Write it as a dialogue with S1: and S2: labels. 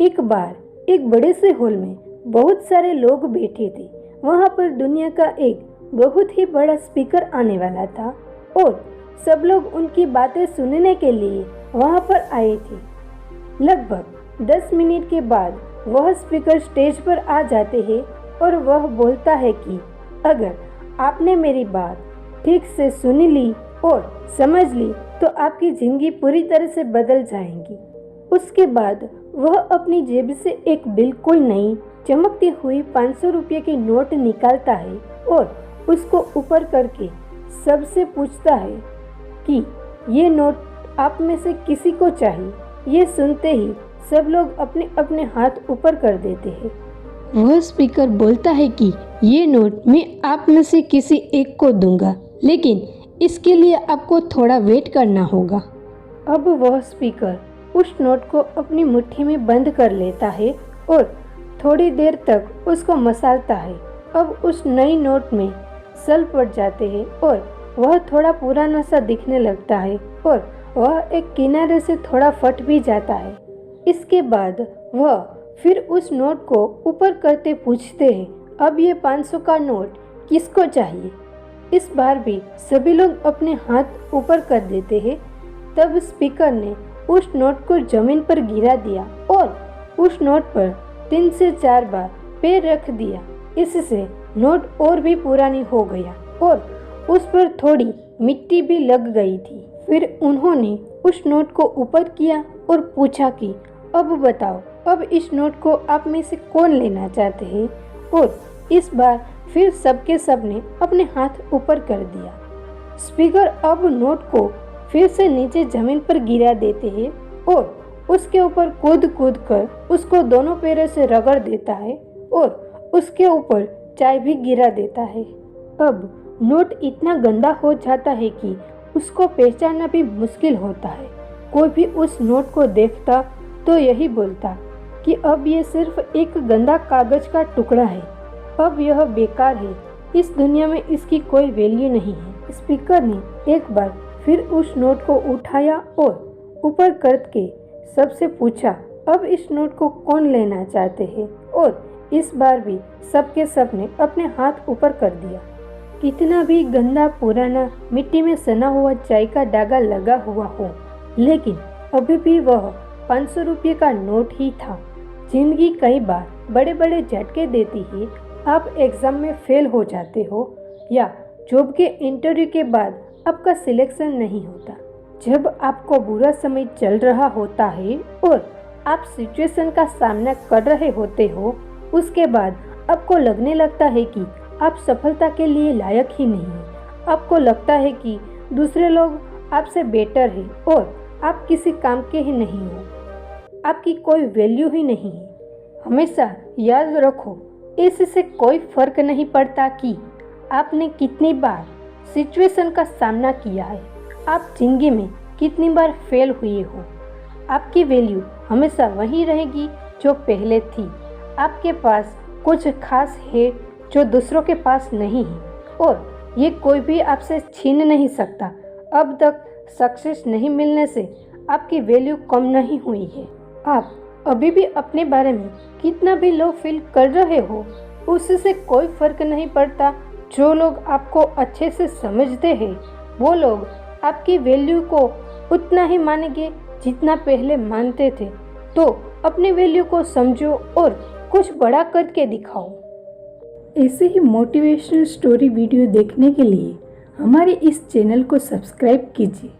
S1: एक बार एक बड़े से हॉल में बहुत सारे लोग बैठे थे। वहां पर दुनिया का एक बहुत ही बड़ा स्पीकर आने वाला था और सब लोग उनकी बातें सुनने के लिए वहां पर आए थे। लगभग 10 मिनट के बाद वह स्पीकर स्टेज पर आ जाते हैं और वह बोलता है कि अगर आपने मेरी बात ठीक से सुन ली और समझ ली तो आपकी जिंदगी पूरी तरह से बदल जाएगी। उसके बाद वह अपनी जेब से एक बिल्कुल नई चमकती हुई 500 रुपये की नोट निकालता है और उसको ऊपर करके सबसे पूछता है कि ये नोट आप में से किसी को चाहिए। ये सुनते ही सब लोग अपने अपने हाथ ऊपर कर देते हैं। वह स्पीकर बोलता है कि ये नोट मैं आप में से किसी एक को दूंगा, लेकिन इसके लिए आपको थोड़ा वेट करना होगा। अब वह स्पीकर उस नोट को अपनी मुट्ठी में बंद कर लेता है और थोड़ी देर तक उसको मसालता है। अब उस नई नोट में सल पड़ जाते हैं और वह थोड़ा पुराना सा दिखने लगता है और वह एक किनारे से थोड़ा फट भी जाता है। इसके बाद वह फिर उस नोट को ऊपर करते पूछते हैं, अब ये 500 का नोट किसको चाहिए। इस बार भी सभी लोग अपने हाथ ऊपर कर देते हैं। तब स्पीकर ने उस नोट को जमीन पर गिरा दिया और उस नोट पर 3 से 4 बार पैर रख दिया। इससे नोट और भी पुरानी हो गया और उस पर थोड़ी मिट्टी भी लग गई थी। फिर उन्होंने उस नोट को ऊपर किया और पूछा कि अब बताओ, अब इस नोट को आप में से कौन लेना चाहते हैं। और इस बार फिर सबके सब ने अपने हाथ ऊपर कर दिया। स्पीकर अब नोट को फिर से नीचे जमीन पर गिरा देते हैं और उसके ऊपर कूद कूद कर उसको दोनों पैरों से रगड़ देता है और उसके ऊपर चाय भी गिरा देता है। अब नोट इतना गंदा हो जाता है कि उसको पहचानना भी मुश्किल होता है। कोई भी उस नोट को देखता तो यही बोलता कि अब ये सिर्फ एक गंदा कागज का टुकड़ा है, अब यह बेकार है, इस दुनिया में इसकी कोई वैल्यू नहीं है। स्पीकर ने एक बार फिर उस नोट को उठाया और ऊपर करके सबसे पूछा, अब इस नोट को कौन लेना चाहते हैं। और इस बार भी सबके सब ने अपने हाथ ऊपर कर दिया। कितना भी गंदा पुराना मिट्टी में सना हुआ चाय का दागा लगा हुआ हो, लेकिन अभी भी वह 500 रुपये का नोट ही था। जिंदगी कई बार बड़े बड़े झटके देती है। आप एग्जाम में फेल हो जाते हो या जॉब के इंटरव्यू के बाद आपका सिलेक्शन नहीं होता। जब आपको बुरा समय चल रहा होता है और आप सिचुएशन का सामना कर रहे होते हो, उसके बाद आपको लगने लगता है कि आप सफलता के लिए लायक ही नहीं हैं। आपको लगता है कि दूसरे लोग आपसे बेटर हैं और आप किसी काम के ही नहीं हो, आपकी कोई वैल्यू ही नहीं है। हमेशा याद रखो, इससे कोई फर्क नहीं पड़ता कि आपने कितनी बार सिचुएशन का सामना किया है, आप जिंदगी में कितनी बार फेल हुए हो। आपकी वैल्यू हमेशा वही रहेगी जो पहले थी। आपके पास कुछ खास है जो दूसरों के पास नहीं है और ये कोई भी आपसे छीन नहीं सकता। अब तक सक्सेस नहीं मिलने से आपकी वैल्यू कम नहीं हुई है। आप अभी भी अपने बारे में कितना भी लो फील कर रहे हो, उससे कोई फर्क नहीं पड़ता। जो लोग आपको अच्छे से समझते हैं वो लोग आपकी वैल्यू को उतना ही मानेंगे जितना पहले मानते थे। तो अपनी वैल्यू को समझो और कुछ बड़ा करके दिखाओ। ऐसे ही मोटिवेशनल स्टोरी वीडियो देखने के लिए हमारे इस चैनल को सब्सक्राइब कीजिए।